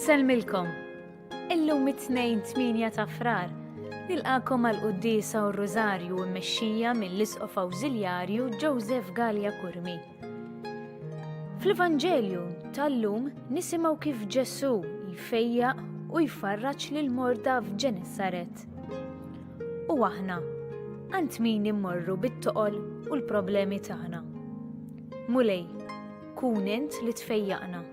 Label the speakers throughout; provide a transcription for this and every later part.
Speaker 1: Inselmilkom. Illum it-2 ta' frar nilqakom għall-Qudiesa u r-Rożarju mmexxija mill-Isqof Awżiljarju Joseph Gallia Kurmi. Fl-Evanġelju tal-lum nisimgħu kif Ġesu jfejjaq u jfarraġ lil morda f'Ġenesaret. U aħna, għand min immorru bit-toqol u l-problemi tagħna. Mulej, kun int li tfejjaqna.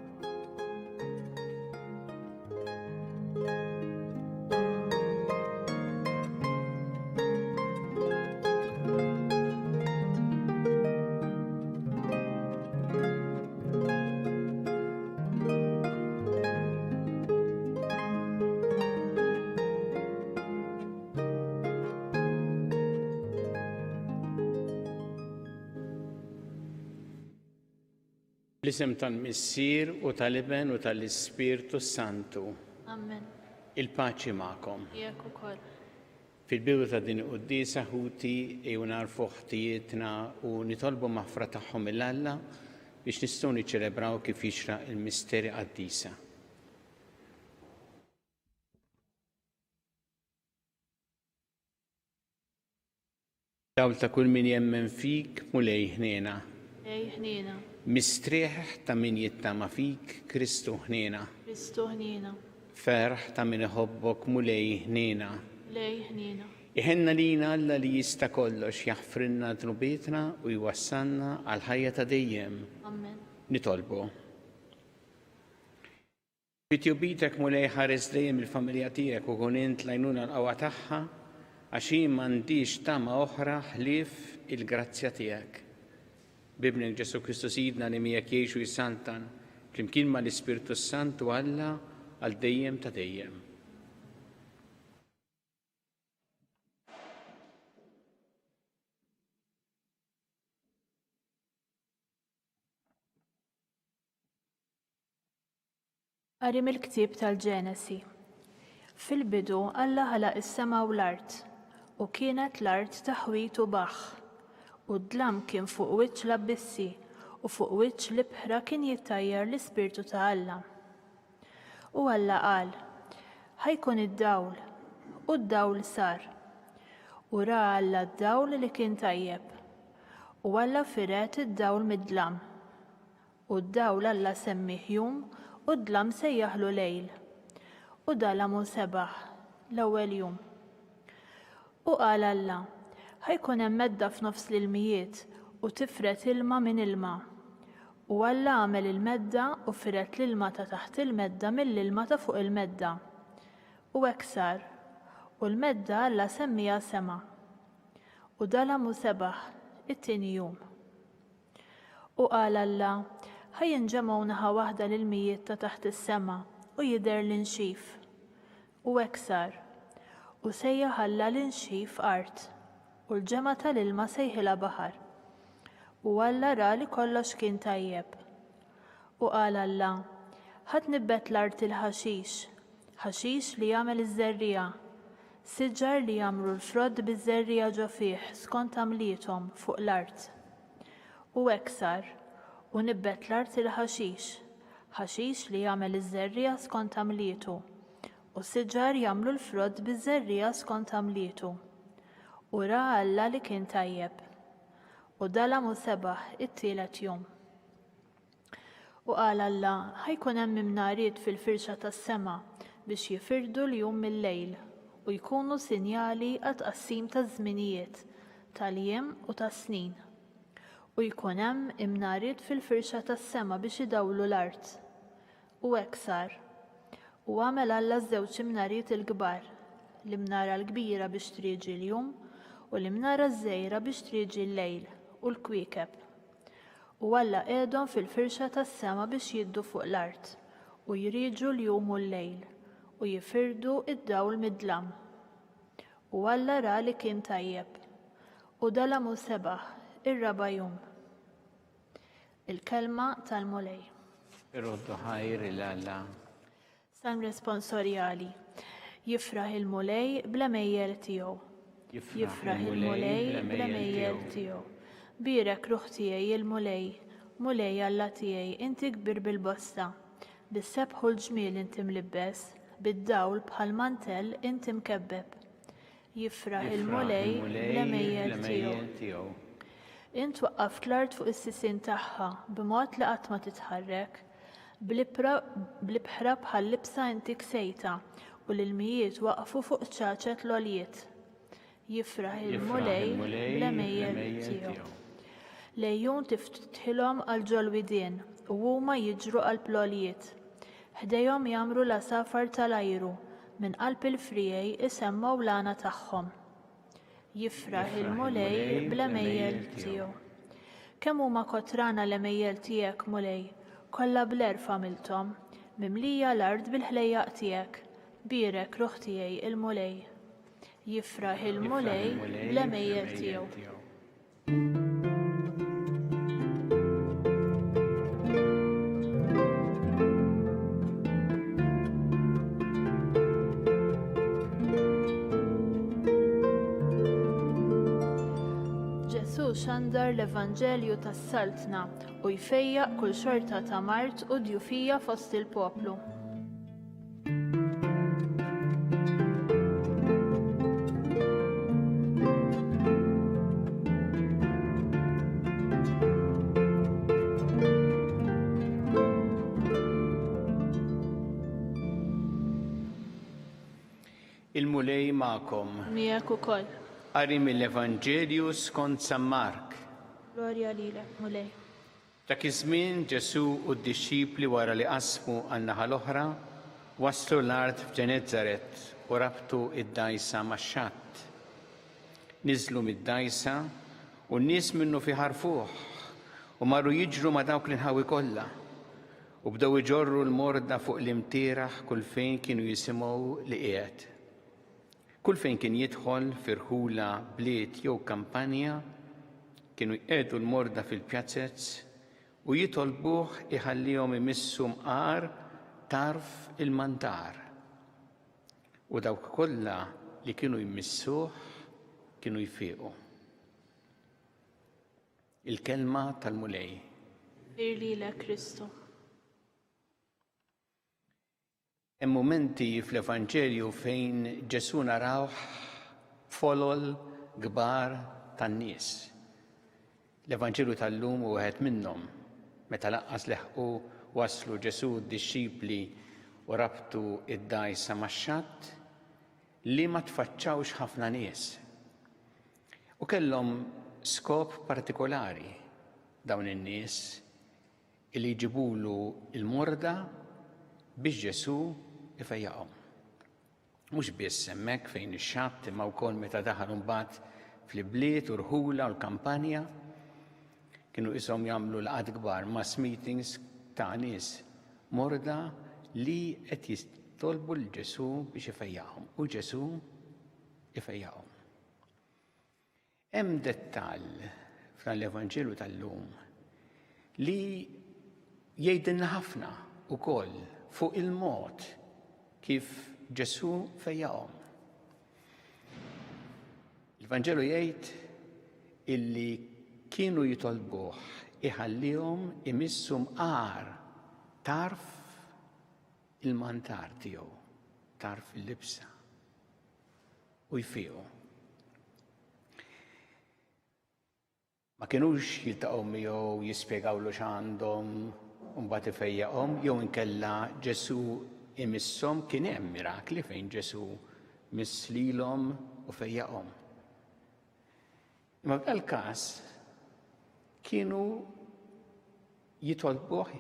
Speaker 2: L-isem tal-Missier u tal-Iben u tal-Ispirtu Santu.
Speaker 3: Amen.
Speaker 2: Il-paċi magħkom.
Speaker 3: Jekk ukoll.
Speaker 2: Fil-bidu ta' din il-Qudiesa ħuti ejju narfu ħtijietna u nitolbu maħfra tagħhom mill-Alla biex nistgħu niċċelebraw kif jixraq il-misteri qaddisa. Dawl ta' kull min jemmen fik mulej ħniena.
Speaker 3: Ej ħniena.
Speaker 2: Mistrieħ ta' min jittama fik Kristu ħniena.
Speaker 3: Kristu ħniena.
Speaker 2: Ferħ ta' min iħobbok mulej ħniena.
Speaker 3: Lej ħniena.
Speaker 2: Iħenna lina Alla li jista' kollox jaħfrinna dnubietna u jwassalna għal ħajja ta' dejjem.
Speaker 3: Amen.
Speaker 2: Nitolbu. Bitjubitek mulej ħares dejjem il-familja tiegħek u kun int lajnuna l-qawwa tagħha għax hi m'għandix tama oħra ħlief il-grazzja tiegħek. Bibnek Ġesu Kristu Sidna li miegħek jgħixu jissaltan flimkien mal ispirtu Santu Alla għal dejjem ta' dejjem.
Speaker 3: Qari mill-ktieb tal-Ġenesi. Fil-bidu Alla ħalaq is-sema u l-art u kienet l-art taħwit u baħħ. U d-dlam kien fuq wiċċ l-abbissi u fuq wiċċ l-ibħra kien jittajjar l-Ispirtu ta' Alla. U Alla qal, ħajkun id-dawl, u d-dawl sar. U ra Alla d-dawl li kien tajjeb. U Alla firet id-dawl mid-dlam. U d-dawl Alla semmih jum u d-dlam sejjaħlu lejl. U dalamu sebaħ, l-ewwel jum. U qal Alla, ħajkun hemm medda f'nofs l-ilmijiet u tifret ilma minn ilma. U Alla għamel il-medda u firet l-ilma ta' taħt il-medda mill-ilma ta' fuq il-medda. U hekk sar, u l-medda Alla semmija sema. U dalamu sebaħ, it-tieni jum. U qal Alla, ħajinġemgħu naħa waħda l-ilmijiet ta' taħt is-sema u jidher l-inxif. U hekk sar, u sejjaħ Alla l-inxif art. U l-ġema tal-ilma sejħilha baħar. U Alla ra li kollox kien tajjeb. U qal Alla, ħadd nibbet l-art il-ħaxix, ħaxix li jagħmel iż-żerriegħa, siġar li jagħmlu l-frodd biż-żerriegħa ġo fih skont għamliethom fuq l-art. U hekk sar, u nibbet l-art il-ħaxix, ħaxix li jagħmel iż-żerriegħa skont għamlietu, u siġar jagħmlu l-frodd biż-żerriegħa skont għamlietu. U ra Alla li kien tajjeb. U dalamu sebaħ it-tielet jum. U qal Alla, ħajkun hemm imnariet fil-firxa tas-sema biex jifirdu l-jum mill-lejl u jkunu sinjali għat tqassim taż-żminijiet, tal-jiem u tas-snin. U jkun hemm imnariet fil-firxa tas-sema biex idawlu l-art. U hekk sar. U għamel Alla żewġ imnariet il-kbar, l-imnara l-kbira biex trieġi l-jum u l-imnara żgħira biex trieġi l-lejl u l-kwiekeb. U Alla qiegħdhom fil-firxa tas-sema biex jiddu fuq l-art u jrieġu l-jum u l-lejl u jifirdu id-dawl mid-dlam. U Alla ra li kien tajjeb. U dalamu sebaħ, ir-raba' jum. Il-kelma tal-mulej.
Speaker 2: Irroddu ħajr il-Alla.
Speaker 3: Salm responsorjali. Jifraħ il-mulej bla mejjer tiegħu. Jifraħ il-mulej bla mejjer tiegħu. Birek ruħ tiegħi il-mulej, mulej Alla tiegħi, inti kbir bil-bosta. bis-sebħu l-ġmiel inti mlibbes, bid-dawl bħal mantell inti mkebbeb. Jifraħ il-mulej bl-emejjel tiegħu. Int waqqaft l-art fuq is-sisien tagħha b'mod li qatt ma titħarrek, bl-ibħra bħal libsa inti ksejta u l-ilmijiet waqfu fuq ċaċet l-għoljiet. Jifraħ il-mulej bl-emejjel tiegħu. Lejjun tiftħilhom għal ġolwidien u huma jiġru qalb l-għoljiet. Ħdejhom jagħmlu l-asafar tal-ajru minn qalb il-frijej isemmaw l-għana tagħhom. Jifraħ il-mulej bl-emejjel tiegħu. Kemm huma kotrana l-emejjel tiegħek mulej, kollha bl-erf għamilthom, mimlija l-ard bil-ħlejjaq tiegħek, birek ruħ tiegħi il-mulej. Jifraħ il-mulej bl-emejjel tiegħu. Xandar l-Evanġelju tas-Saltna u jfejjaq kull xorta ta' Mart u djufija fost il-poplu.
Speaker 2: Il-mulej ma'kom.
Speaker 3: Miegħek ukoll.
Speaker 2: Qari mill-Evanġelju skont San Mark.
Speaker 3: Glorja lilek, mulej.
Speaker 2: Dak iż-żmien Ġesu u d-dixxipli wara li qasmu għan-naħa l-oħra waslu l-art f'Ġenezzaret u rabtu id-dajsa max-xatt. Niżlu mid-dajsa u n-nies minnu ħarfuh u marru jiġru ma' dawk l-inħawi kollha u bdew iġorru l-morda fuq l-imtieraħ kull fejn kienu jisimgħu li qiegħed. Kull fejn kien jidħol firħula bliet jew kampanja, kienu jqegħdu l-morda fil-pjazzezz u jitolbuh iħallihom imissu mqar tarf il-mantar. U dawk kollha li kienu jmissuh kienu jfiequ. Il-kelma tal-mulej.
Speaker 3: Irlilek Kristu.
Speaker 2: Hemm mumenti fl-Evanġelju fejn Ġesu narawh folol kbar tan-nies. L-Evanġelju tal-lum u wieħed minnhom meta laqqas leħqu waslu Ġesu d-dixxipli u rabtu id-dajsa max-xatt li ma tfaċċawx ħafna nies. U kellhom skop partikolari dawn in-nies li jġibulu l-morda biex Ġesu ifejjaqhom. Mhux biss hemmhekk fejn ix-xatt imma wkoll meta daħal imbagħad fl-bliet u rħula u l-kampanja kienu qishom jagħmlu laqgħat kbar mass meetings ta' nies morda li qed jitolbu l Ġesu biex ifejjaqhom u Ġesu ifejjaqhom. Hemm dettall fl-Evanġelju tal-lum li jgħidilna ħafna wkoll fuq il-mod kif Ġesu fejjaqhom. Il-Vanġelu jgħid illi kienu jitolbuh iħallihom imissu mqar tarf il-mantar tiegħu, tarf il-libsa u jfiequ. Ma kienux jiltaqgħu miegħu jispjegawlu x'għandhom u mbagħad ifejjaqhom jew inkella Ġesu imisshom kien hemm mirakli fejn Ġesu misslilhom u fejjaqhom. Imma f'dal każ kienu jitolbuh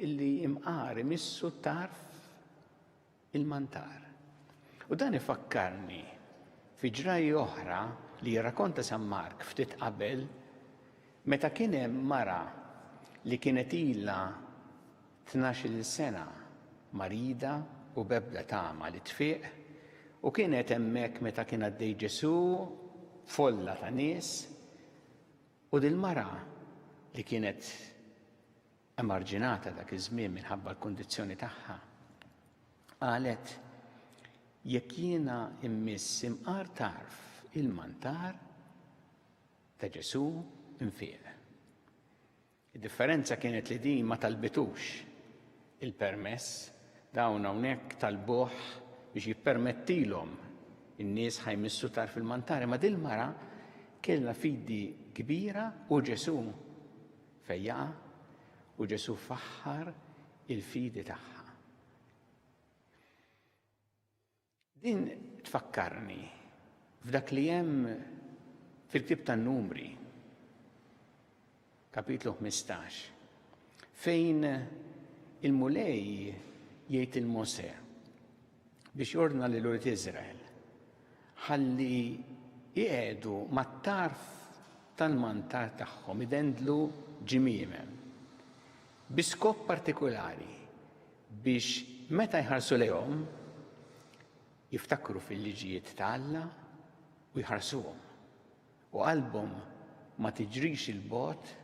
Speaker 2: illi imqar imissu tarf il-mantar. U dan ifakkarni fi ġraji oħra li jirrakkonta San Mark ftit qabel meta kien hemm mara li kienet ilha 12 sena marida u bebda tama li tfiq u kienet hemmhekk meta kien għaddej Ġesu folla ta' nies u dil-mara li kienet emarġinata dak iż-żmien minħabba l-kundizzjoni tagħha qalet jekk jiena immiss imqar tarf il-mantar ta' Ġesu infiq. Id-differenza kienet li din ma talbitux il-permess dawn hawnhekk talbuh biex jippermettilhom in-nies ħajmissu tarf il-mantari, ma dil-mara kellha fidi kbira u Ġesu fejjaqa u Ġesu faħħar il-fidi tagħha. Din tfakkarni f'dak li hemm fil-Ktieb tan-Numri, kapitlu 15, fejn il-mulej jgħid il-Mosè biex jordna lil Urid Iżrael ħalli jgħedu mat-tarf tal-mantar tagħhom idendlu ġimiemen biskop partikolari biex meta jħarsu lejhom jiftakru fil-liġijiet ta' Alla u jħarsuhom u qalbhom ma tiġrix il-bogħod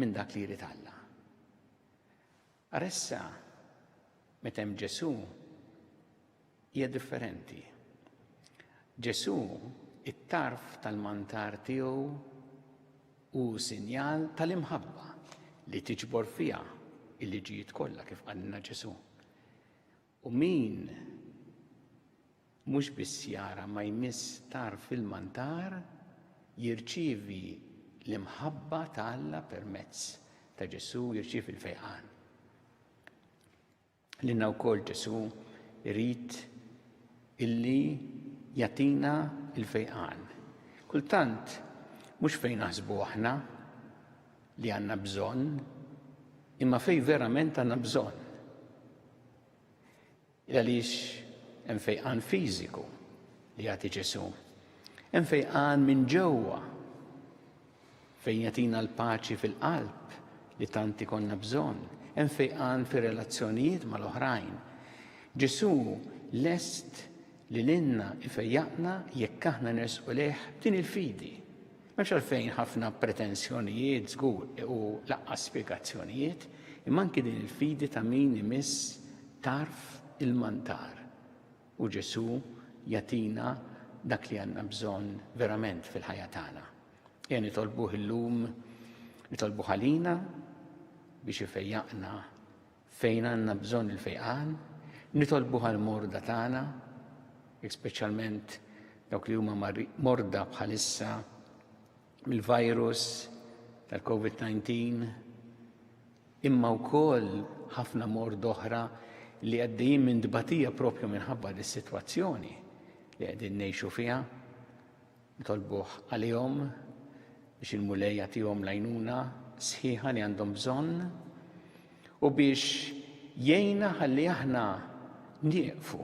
Speaker 2: minn dak li jrid Alla. Aressa meta hemm Ġesu hija differenti. Ġesu it-tarf tal-mantar tiegħu u sinjal tal-imħabba li tiġbor fiha il-liġijiet kollha kif qalilna Ġesu. U min mhux biss jara ma jmiss tarf il-mantar jirċievi l-imħabba ta' Alla permezz ta' Ġesu, jirċievi l-fejqan. Lilna wkoll Ġesu irid illi jagħtina l-fejqan. Kultant mhux fejn naħsbu aħna li għandna bżonn, imma fejn verament għandna bżonn. Għaliex hemm fejqan fiżiku li jagħti Ġesu. Hemm fejqan minn ġewwa fejn jagħtina l-paċi fil-qalb li tant ikollna bżonn. Hemm fejqan fir-relazzjonijiet mal-oħrajn. Ġesu lest li lilna ifejjaqna jekk aħna nersqu lejh b'din il-fidi. M'hemmx għalfejn ħafna pretenzjonijiet żgur u laqqas spjegazzjonijiet, imma anke din il-fidi ta' min imiss tarf il-mantar. U Ġesu jagħtina dak li għandna bżonn verament fil-ħajja tagħna. Ejja nitolbuh illum, nitolbuh għalina biex ifejjaqna fejn għandna bżonn il-fejqan, nitolbuh għall-morda tagħna, speċjalment dawk li huma morda bħalissa mill-virus tal-COVID-19, imma wkoll ħafna morda oħra li għaddejjin minn dbatija propju minħabba dis-sitwazzjoni li qegħdin ngħixu fiha. Nitolbuh għalihom biex il-mulej jagħtihom l-għajnuna sħiħa li għandhom bżonn u biex jgħinna ħalli aħna nieqfu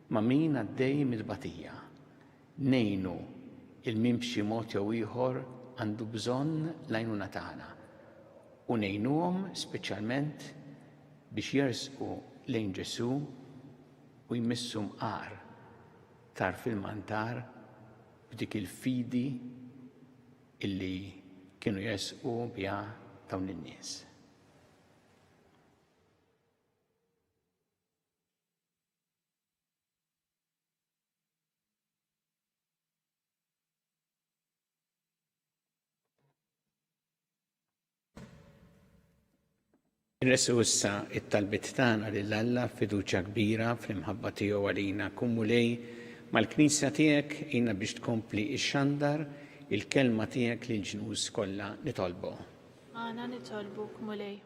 Speaker 2: ma' min għaddej mid-dbatija. Ngħinu il-min b'xi mod jew ieħor għandu bżonn l-għajnuna tagħna u ngħinuhom speċjalment biex jersqu lejn Ġesu u jmissu mqar tarf il-mantar b'dik il-fidi illi kienu jersqu biha dawn in-nies. Nresqu issa it-talbiet tagħna lil Alla fiduċja kbira fl-imħabba tiegħu għalina. Kun mulej mal-Knisja tiegħek jiena biex tkompli xxandar il-kelma tiegħek lil ġnus kollha nitolbu.
Speaker 3: Għana nitolbuk mulej.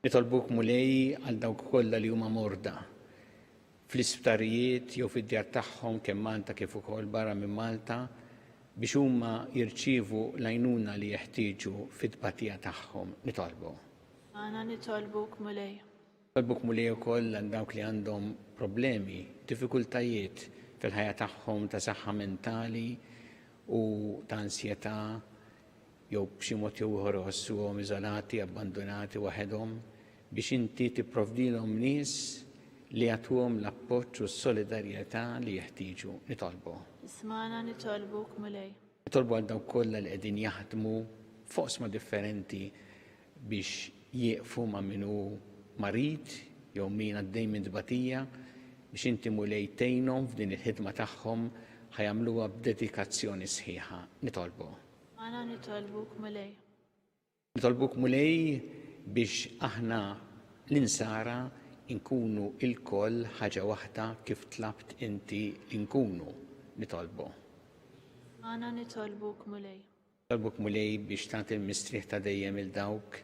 Speaker 2: Nitolbuk mulej għal dawk kollha li huma morda fl-isptarijiet jew fid-djar tagħhom kemm Malta kif ukoll barra minn Malta biex huma jirċievu l-għajnuna li jeħtieġu fit-tbatija tagħhom nitolbu.
Speaker 3: Għana nitolbuk mulej.
Speaker 2: Nitolbuk mulej ukoll għal dawk li għandhom problemi, diffikultajiet fil-ħajja tagħhom ta' saħħa mentali u ta' ansjetà jew b'xi mod jew ieħor iħossuhom iżolati, abbandonati waħedhom biex inti tipprovdilhom nies li jagħtuhom l-appoġġ u s-solidarjetà li jeħtieġu nitolbu.
Speaker 3: Ismana nitolbuk mulej.
Speaker 2: Nitolbu għal dawk kollha li qegħdin jaħdmu f'oqsma differenti biex jieqfu ma' minnu marid jew min għaddej minn dbatija biex inti mulej tgħinhom f'din il-ħidma tagħhom ħajamluha b'dedikazzjoni sħiħa. Nitolbu.
Speaker 3: Għana nitolbuk mulej.
Speaker 2: Nitolbuk mulej biex aħna l-insara inkunu il-koll ħaġa waħda kif tlabt inti inkunu nitolbu.
Speaker 3: Għana nitolbuk mulej.
Speaker 2: Tolbuk mulej biex tagħti l-mistrieħ ta' dejjem il-dawk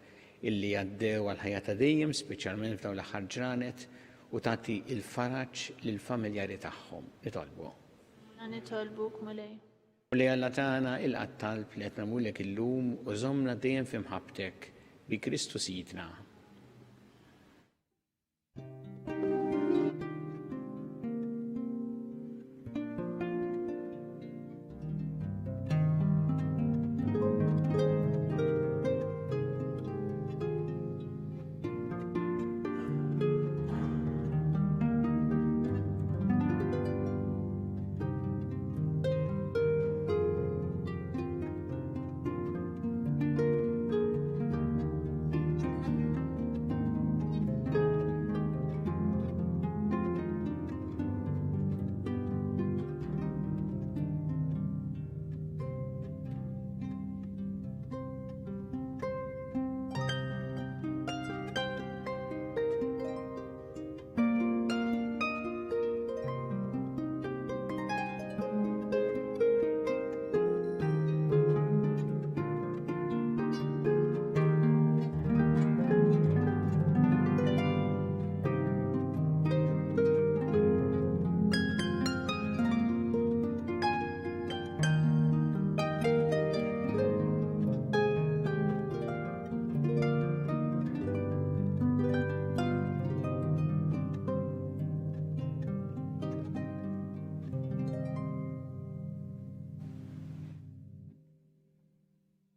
Speaker 2: illi għaddew għal-ħajja ta' dejjem, speċjalment f'dawn l-aħħar ġranet, u tagħti il-faraġ lill-familjari tagħhom. Nitolbu.
Speaker 3: Għana nitolbuk mulej.
Speaker 2: Mulej Alla tagħna il-qattalb li qed nagħmulek illum u żommna dejjem f'imħabbtek bi Kristu Sidna.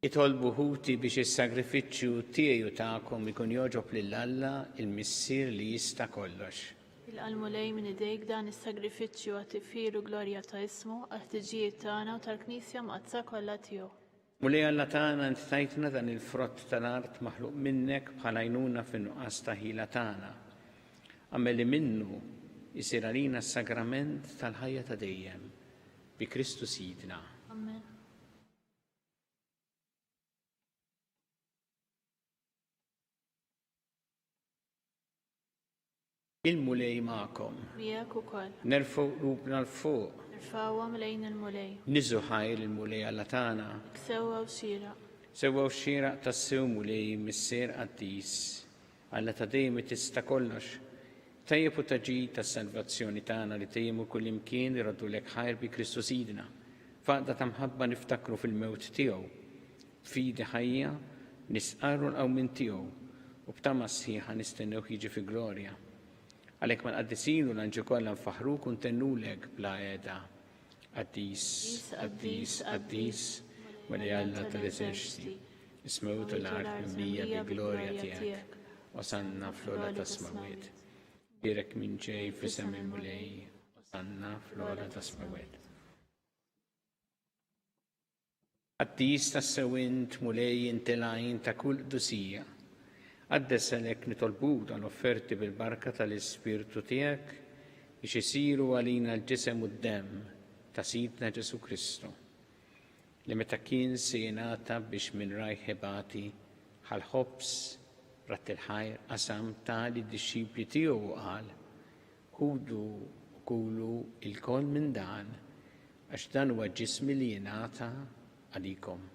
Speaker 2: Itolbu ħuti biex is-sagrifiċċju tiegħi u tagħkom ikun jogħġob lil Alla il-Missier li jista' kollox.
Speaker 3: Il-qalmulej minn idejk dan is-sagrifiċċju għat-tifir u glorja ta' ismu għal-ħtiġijiet tagħna u tal-Knisja maqdsa kollha tiegħu.
Speaker 2: Mulej Alla tagħna inti tajtna dan il-frott tal-art maħluq minnek bħala għajnuna fin-nuqqas ta' ħila tagħna. Għamel li minnu jsir għalina s-sagrament tal-ħajja ta' dejjem bi Kristu Sidna.
Speaker 3: Amen.
Speaker 2: Il-mulej ma'kom.
Speaker 3: Miegħek ukoll.
Speaker 2: Nerfgħu qlubna l-fuq.
Speaker 3: Nirfgħuhom lejn il-mulej.
Speaker 2: Niżu ħajr il-mulej Alla tagħna.
Speaker 3: Sewwa u xieraq.
Speaker 2: Sewwa xieraq tas-sew mulej missier qaddis. Alla ta' dejjem tista' kollox. Tajjeb u taġid tas-salvazzjoni tagħna li tejjemu kull imkien iraddu lek ħajr bi Kristu Sidna. Faqda ta' mħabba niftakru fil-mewt tiegħu. Fidi ħajja nisqarru l-qawmin tiegħu u b'tama sħiħa nistennew jiġi fi glorja. Għalhekk ma nqaddisin u l-anġi kollha nfaħruk u ntennulek bla qiegħda. Qaddis, qaddis, qaddis, mulej Alla tal-eżerċiti, ismewtu l-art mimlija bi glorja tiegħek, osanna fl-ola tas-smawiet. Direk minn ġej f'isem il-mulej, osanna fl-ola tas-smawiet. Qaddis tas-sewint mulej intilajn ta' kull dusija. Għaddeselek nitolbu tal-offerti bil-barka tal-Ispirtu tiegħek biex isiru għalina l-ġisem u d-dem ta' Sidna Ġesu Kristu li meta kien se jingħata biex minn rajħ ħebati ħal-ħobs rat il-ħajr qasam tali d-dixxipli tiegħu qal ħudu kulu il-kol minn dan għax dan huwa ġismi li jingħata għalikom.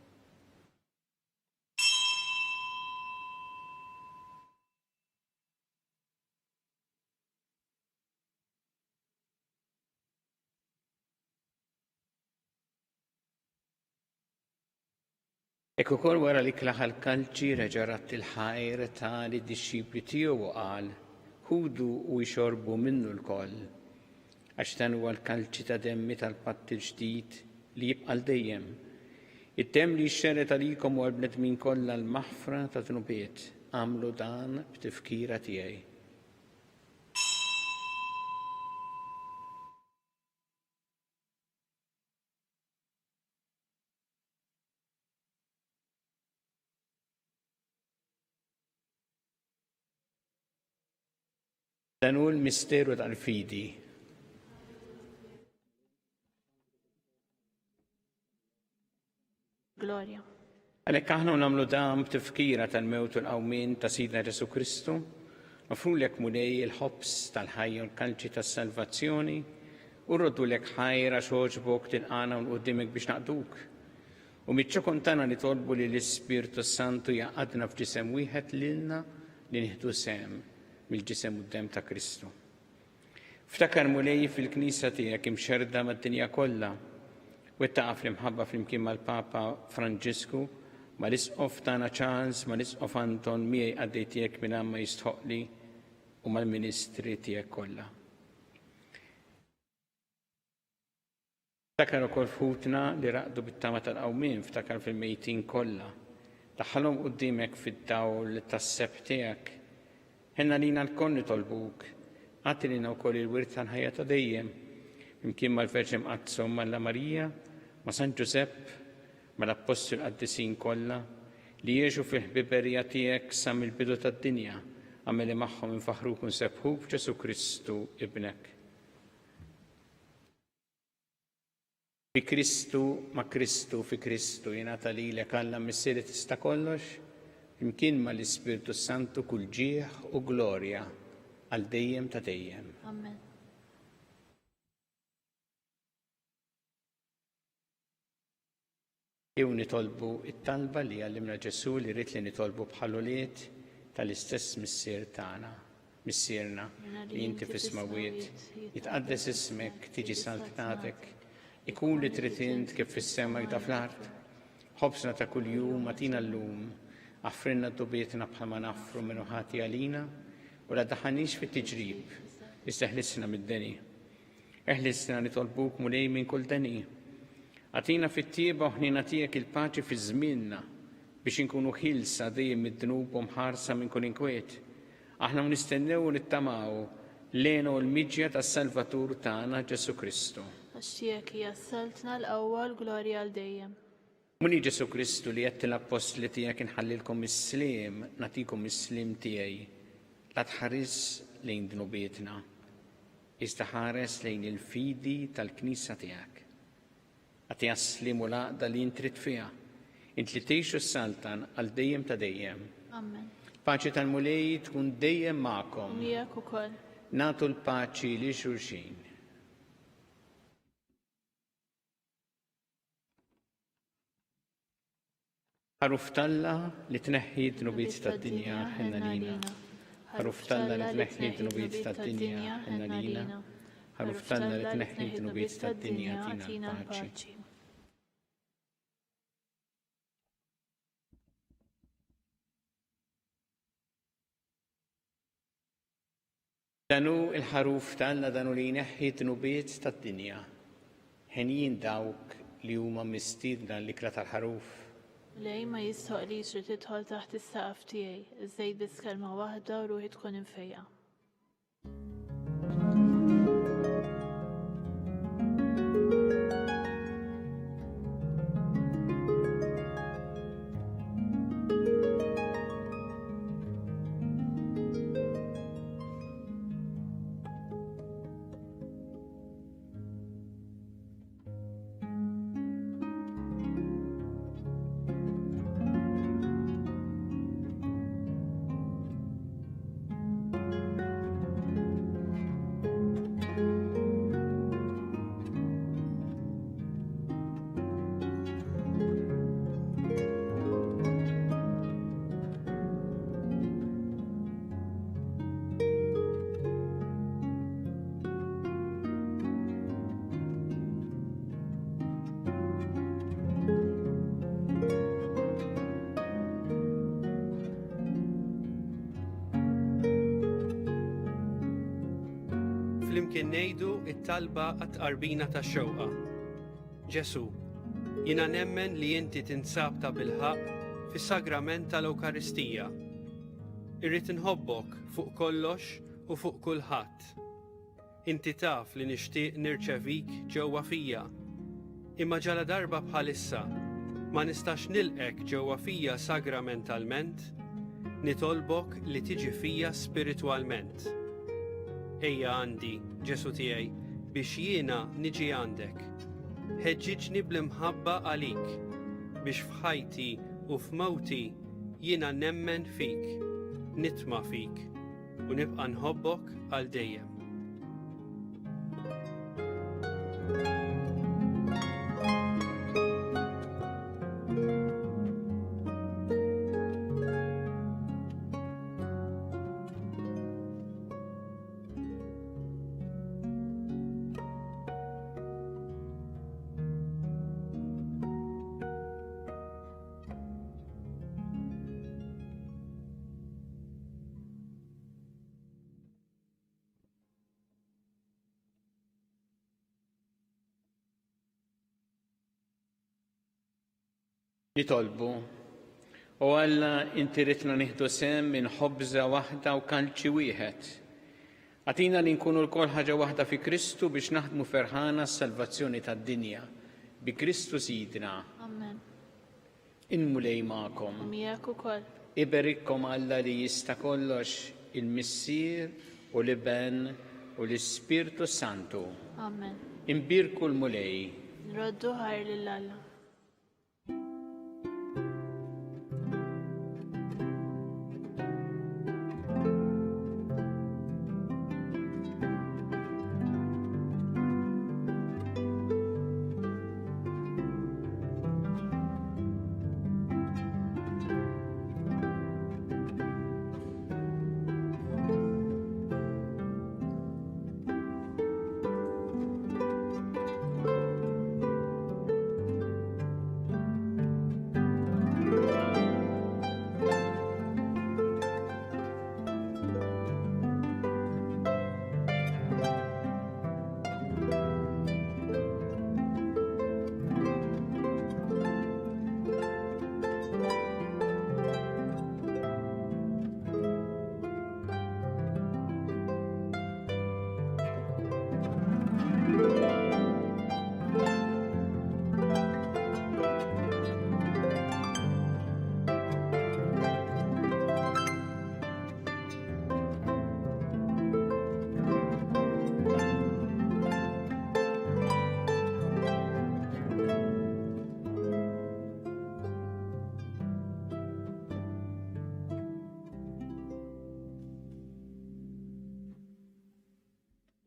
Speaker 2: Ekku kol wara li klaħal kalċi reġarat il-ħajr ta' li d-dixxipli tiegħu qal ħudu u jxorbu minnu l-koll għax dan huwa l-kalċi ta' demmi tal-patt il-ġdid li jibqa' dejjem. Id-demm li xxeret għalikom u għal-bnedmin kollha l-maħfra ta' tnubiet għamlu dan b'tifkira tiegħi. Dan hu l-misteru tal-fidi.
Speaker 3: Glorja.
Speaker 2: Għalhekk aħna nagħmlu dan b'tifkira tal-mewt u l-qawmien ta' Sidna Ġesu Kristu Mafrulek mulej il-ħobs tal-ħajja u l-kalċi tas-salvazzjoni u rrodulek ħajra xoġbok tilqana u nquddimek biex naqduk. U mitċokon tagħna nitolbu li l-Ispirtu Santu jaqadna f'ġisem wieħed lilna li nieħdu sem mill-ġisem u d-dem ta' Kristu. Ftakar mulej fil-Knisja tiegħek imxerda mad-dinja kollha u ittaqa' fl-imħabba flimkien mal-Papa Franġisku mal-Isqof tagħna Charles, mal-Isqof Anton miegħi għaddej tiegħek minn ma jistħoqli u mal-Ministri tiegħek kollha. Ftakar ukoll f'ħutna li raqdu bit-tama tal-qawmien, ftakar fil-mejtin kollha. Daħħalhom quddiemek fid-dawl tas-seb tiegħek. Ħenna lina l-koll nitolbuk, għati lina wkoll il-wirt tal-ħajja ta' dejjem, imkien mal-Verġi Mqazzom Malla Marija, ma' San Ġusepp, mal-Apostol qaddisin kollha li jgħixu fil-ħbiberija tiegħek sa mill-bidu tad-dinja, għameli magħhom infaħruk u nsebħuk f'Ġesu Kristu ibnek. Fi Kristu, ma' Kristu, fi Kristu jingħata lilek Alla missieri tista' kollox, imkien mal-Ispirtu Santu kull ġieħ u glorja għal dejjem ta' dejjem.
Speaker 3: Amen.
Speaker 2: Jew nitolbu it-talba li għallimna Ġesu li rrid li nitolbu bħal-uliet tal-istess missier tagħna, missierna li inti fis-smawiet, jitqaddes ismek, tiġi saltnatek, ikun li trid int kif fis-sema da fl-art. Ħobsna ta' kuljum atina llum, affrinna d-dubietna bħalma naffru minnu ħati għalina u la daħanix fit-tiġrib, isteħlisna mid-deni. Eħlisna nitolbuk mulej minn kull deni. Għatina fit-tieba u ħnina tiegħek il-paċi fi żmienna biex inkunu ħilsa dejjem mid-dnub u mħarsa minn kull inkwiet. Aħna nistennew u nittamaw lejna u l-miġja tas-Salvatur tagħna Ġesu Kristu.
Speaker 3: Għax tiegħek hija s-saltna l-ewwel glorja għal dejjem.
Speaker 2: Muni Ġesu Kristu li qed l-apostli tiegħek inħallilkom is-sliem, nagħtikom is-sliem tiegħi. La tħares lejn dnubietna, iżda ħares lejn il-fidi tal-Knisja tiegħek. Għati għas-slim u laqda li intrid fiha, int li tgħixu s-saltan għal dejjem ta' dejjem.
Speaker 3: Amen.
Speaker 2: Paċi tal-mulej tkun dejjem magħkom.
Speaker 3: Miegħek ukoll.
Speaker 2: Nagħtu l-paċi li xulxin. Ħaruf Talla li tneħħi d-dnubiet tad-dinja ħenna lina. Ħaruf Talla li tneħħi d-dnubiet tad-dinja ħenna lina. Ħaruf Talla li tneħħi d-dnubiet tad-dinja tina l-paċi. Danu il-ħaruf Talla danu li jneħħi d-dnubiet tad-dinja. Ħenjin dawk li huma mistiedna l-ikra tal-ħaruf.
Speaker 3: Lej ma jistoqlix li tidħol taħt is-saqaf tiegħi, iżejt biss kelma waħda u ruħi tkun infejja.
Speaker 4: Flimkien ngħidu t-talba għat-tqarbina tax-xewqa. Ġesu, jiena nemmen li inti tinsab ta' bilħaq fis-sagrament tal-Ewkaristija. Irrid inħobbok fuq kollox u fuq kulħadd. Inti taf li nixtieq nirċevik ġewwa fija. Imma ġala darba bħalissa ma nistax nilqek ġewwa fija sagramentalment, nitolbok li tiġi fija spiritwalment. Ejja għandi, Ġesu tiegħi, biex jiena niġi għandek. Ħeġġiġni bl-imħabba għalik, biex f'ħajti u f'mewti jiena nemmen fik, nitma' fik, u nibqa' nħobbok għal dejjem.
Speaker 2: Nitolbu, u Alla inti ritna nieħdu sem minn ħobża waħda u kalċi wieħed. Għatina li nkunu l-kol ħaġa waħda fi Kristu biex naħdmu ferħana s-salvazzjoni tad-dinja. Bi Kristu sidna.
Speaker 3: Amen.
Speaker 2: Inmulej ma'kom.
Speaker 3: Miegħek ukoll.
Speaker 2: Iberikkom Alla li jista' kollox il-Missier u l-Iben u l-Ispirtu Santu.
Speaker 3: Amen.
Speaker 2: Imbirku l-mulej.
Speaker 3: Nroddu ħajr lil Alla.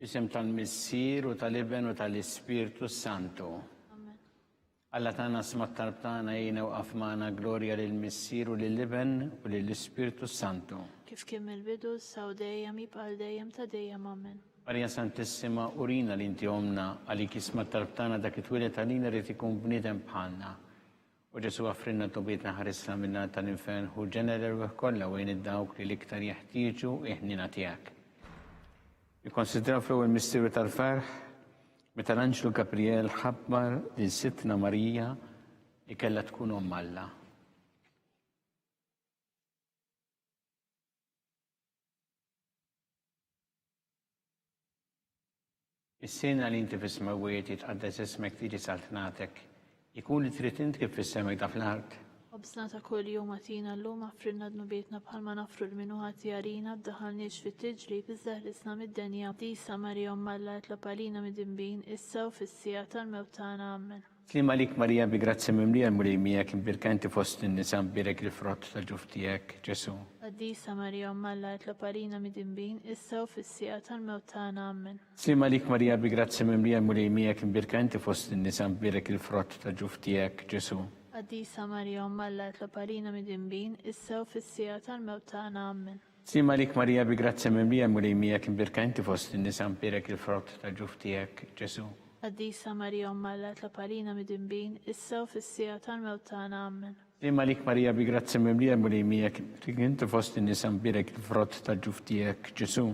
Speaker 2: Isem tal-Missier u tal-Iben u tal-Ispirtu Santu.
Speaker 3: Amen.
Speaker 2: Alla tagħna smat talb tagħna jgħinna u qafmana glorja lill-Missier u lill-Iben u lill-Ispirtu Santu.
Speaker 3: Kif kien mill-bidu saw dejjem jibqa' dejjem ta' dejjem. Amen.
Speaker 2: Marja Santissima, urina li inti omna għalik ismat talb tagħna dak it-twilet għalina rid ikun bniedem bħalna. U Ġesu għafrinna tobietna ħarisna minna tal-infern u ġenerer kollha wejn id-dawk li l-iktar jeħtieġu iħnina tiegħek. Ikkonsidraw fl-ewwel misterju tal-ferħ meta l-Anġlu Gabriel ħabbar li Sittna Marija li kellha tkun omm Alla. Is-sena li inti fis-smawiet jitqaddes ismek tiġi saltnatek, ikun li trid int kif fis-semek ta' fl-art.
Speaker 3: Obsna ta' kull jum għatina l-lum għafrinna d-nubietna bħalma nafru l-minuħati għarina d-daħalniex fit-tiġri bizzaħlisna mid-denja. Disa Marija Alla tlapalina mid-imbin, issa u fissija tal-mewtana. Amen.
Speaker 2: Slim għalik Marija bi grazzi mimlija l-mulijmijak imbirkanti fost n-nisam birek il-frott tal-ġuftijak, Ġesu.
Speaker 3: Disa Marija Alla tlapalina mid-imbin, issa u fissija tal-mewtana. Amen.
Speaker 2: Slim għalik Marija bi grazzi mimlija l-mulijmijak imbirkanti fost n-nisam birek il-frott tal-ġuftijak, Ġesu.
Speaker 3: Disa Marija Alla tlapalina mid-imbin, issa u fissija tal-mewtana. Amen.
Speaker 2: Slim għalik Marija bi grazzi mimlija l-mulijmijak imbirkanti fost n-nisam birek il-frott tal-ġuftijak, Ġesu.
Speaker 3: Disa Marija Alla tlapalina mid-imbin, issa u fissija tal-mewtana. Amen.
Speaker 2: Slim għalik Marija bi grazzi mimlija l-mulijmijak imbirkanti fost n-nisam birek il-frott tal-ġuftijak, Ġesu.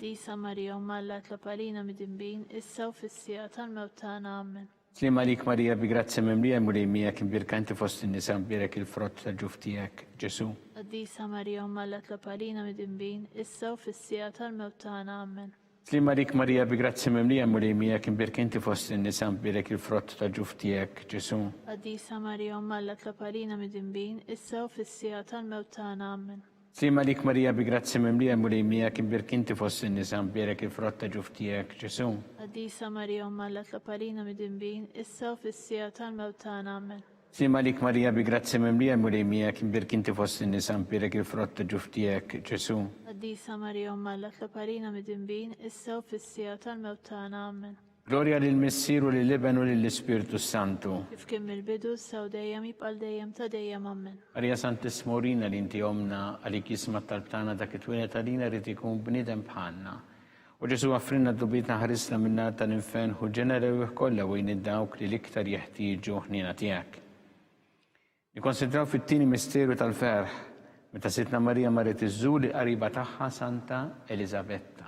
Speaker 3: Disa Marija Alla tlapalina mid-imbin, issa u fissija tal-mewtana. Amen.
Speaker 2: Slim għalik Marija bi grazzi mimlija l-mulijmijak imbirkanti fost n-nisam birek il-frott tal-ġuftijak, Ġesu.
Speaker 3: Disa Marija Alla tlapalina mid-imbin, issa u fissija tal-mewtana. Amen.
Speaker 2: Slim għalik Marija bi grazzi mimlija l-mulijmijak imbirkanti fost n-nisam birek il-frott tal-ġuftijak, Ġesu.
Speaker 3: Disa Marija Alla tlapalina mid-imbin, issa u fissija tal-mewtana. Amen.
Speaker 2: Slim għalik Marija bi grazzi mimlija l-mulijmijak imbirkanti fost n-nisam birek il-frott tal-ġuftijak, Ġesu.
Speaker 3: Disa Marija Alla tlapalina mid-imbin, issa u fissija tal-mewtana. Amen.
Speaker 2: Slim għalik Marija bi grazzi mimlija l-mulijmijak imbirkanti fost n-nisam birek il-frott tal-ġuftijak, Ġesu.
Speaker 3: Qaddisa Marija Umma Alla tlaparina mid-dinbin, issa u fis-sija tal-mewt tagħna. Amen.
Speaker 2: Gloria lill-Missier u lill-Iben u lill-Ispiritu Santu.
Speaker 3: Kif kien mill-bidu, issa u dejjem jibqal dejjem ta' dejjem. Amen.
Speaker 2: Marija Santissima Urina li inti omna għalik jisma tal-tana dak it-twilet għalina rrid ikun bniedem bħalna. U Ġesu għaffrinna d-dubitna ħarisna minna tal-infen u ġenerew kollha wejn id-dawk li l-iktar jeħtieġu ħnina tiegħek. Nikkonsidraw fit-tieni misteru tal-ferħ meta Sitna Marija marret iżżur il-qariba tagħha Santa Elisabetta.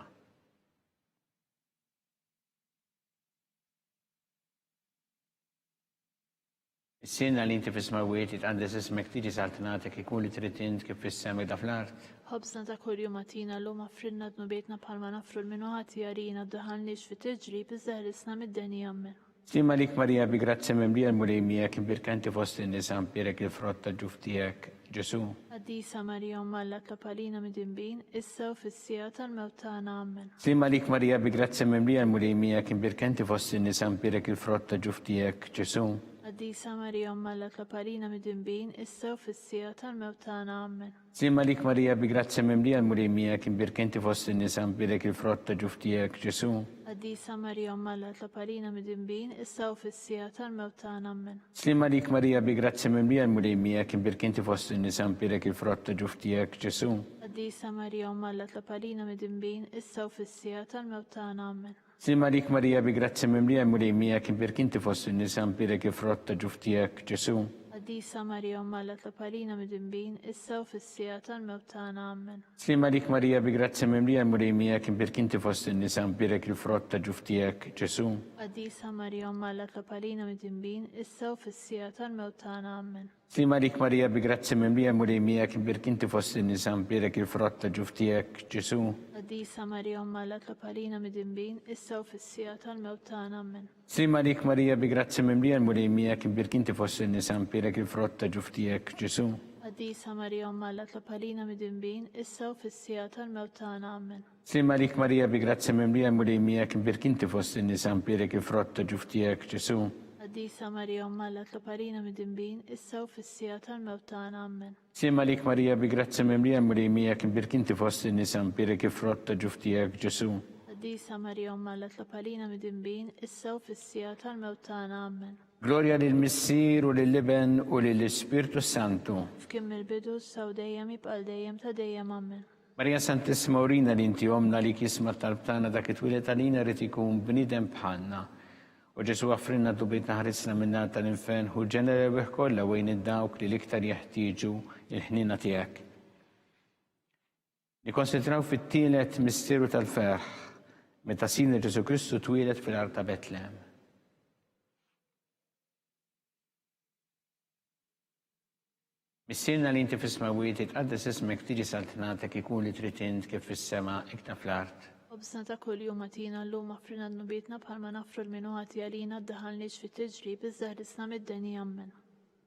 Speaker 2: Is-sena li inti fis-smawiet għandes ismek tiġi saltinatek ikun li trid int kif fis-sema da fl-art.
Speaker 3: Ħobsna ta' kuljum għatina l-lum affrinna d-nubietna bħalma nafru l-minuħati għarina d-daħalniex fi tiġrib iżda ħrisna mid-deni. Amen.
Speaker 2: Stima lik Marija bi grazzi memlija l-mulejmija kim birkanti fost in-nisa mpirek il-frotta ġuftijek Ġesu.
Speaker 3: Qaddisa Marija Umma Alla tlaparina mid-dinbin, issa u fis-sija tal-mewt tagħna. Amen.
Speaker 2: Stima lik Marija bi grazzi memlija l-mulejmija kim birkanti fost in-nisa mpirek il-frotta ġuftijek Ġesu.
Speaker 3: Qaddisa Marija Umma Alla tlaparina mid-dinbin, issa u fis-sija tal-mewt tagħna. Amen.
Speaker 2: Stima lik Marija bi grazzi memlija l-mulejmija kim birkanti fost in-nisa mpirek il-frotta ġuftijek Ġesu.
Speaker 3: Qaddisa Marija Umma Alla tlaparina mid-dinbin, issa u fis-sija tal-mewt tagħna. Amen.
Speaker 2: Stima lik Marija bi grazzi memlija l-mulejmija kim birkanti fost in-nisa mpirek il-frotta ġuftijek Ġesu.
Speaker 3: Qaddisa Marija Umma Alla tlaparina mid-dinbin, issa u fis-sija tal-mewt tagħna. Amen.
Speaker 2: Sima lik Marija bi grazzi memlija l-mulejmija kim birkanti fost in-nisa mpirek il-frotta ġuftijek Ġesu.
Speaker 3: Qaddisa Marija Umma Alla tlaparina mid-dinbin, issa u fis-sija tal-mewt tagħna. Amen.
Speaker 2: Sima lik Marija bi grazzi memlija l-mulejmija kim birkanti fost in-nisa mpirek il-frotta ġuftijek Ġesu.
Speaker 3: Qaddisa Marija Umma Alla tlaparina mid-dinbin, issa u fis-sija tal-mewt tagħna. Amen.
Speaker 2: Sima lik Marija bi grazzi memlija l-mulejmija kim birkanti fost in-nisa mpirek il-frotta ġuftijek Ġesu.
Speaker 3: Qaddisa Marija Umma Alla tlaparina mid-dinbin, issa u fis-sija tal-mewt tagħna. Amen.
Speaker 2: Sima lik Marija bi grazzi memlija l-mulejmija kim birkanti fost in-nisa mpirek il-frotta ġuftijek Ġesu.
Speaker 3: Qaddisa Marija Umma Alla tlaparina mid-dinbin, issa u fis-sija tal-mewt tagħna. Amen.
Speaker 2: Sima lik Marija bi grazzi memlija l-mulejmija kim birkanti fost in-nisa mpirek il-frotta ġuftijek Ġesu.
Speaker 3: Qaddisa Marija Umma Alla tlaparina mid-dinbin, issa u fis-sija tal-mewt tagħna. Amen.
Speaker 2: Sima lik Marija bi grazzi memlija l-mulejmija kim birkanti fost in-nisa mpirek il-frotta ġuftijek Ġesu.
Speaker 3: Qaddisa Marija Umma Alla tlaparina mid-dinbin, issa u fis-sija tal-mewt tagħna. Amen.
Speaker 2: Gloria lill-Missier u lill-Iben u lill-Ispiritu Santu.
Speaker 3: F'kim mill-bidu, issa u dejjem jibqal dejjem ta' dejjem. Amen.
Speaker 2: Marija Santissima Urina li inti omna li kisma tal-btana dak it-twilet għalina rrid ikun bniedem bħalna. U Ġesu għaffrinna d-dubitna ħarisna minna tal-infen u ġenerew kollha wejn id-dawk li l-iktar jeħtieġu il-ħnina tiegħek. Nikkonsidraw fit-tielet misteru tal-ferħ meta Sidna Ġesu Kristu twilet fil-art ta' Betlehem. Missirna li inti fis-smawiet tqaddes ismek tiġi saltinatek ikun li trid int kif fis-sema iktar fl-art.
Speaker 3: Obsna ta' kuljum għatina l-lum affrina d-nubietna bħalma nafru l-minuħati għalina d-daħalniex fi tiġrib iżda ħrisna mid-deni. Amen.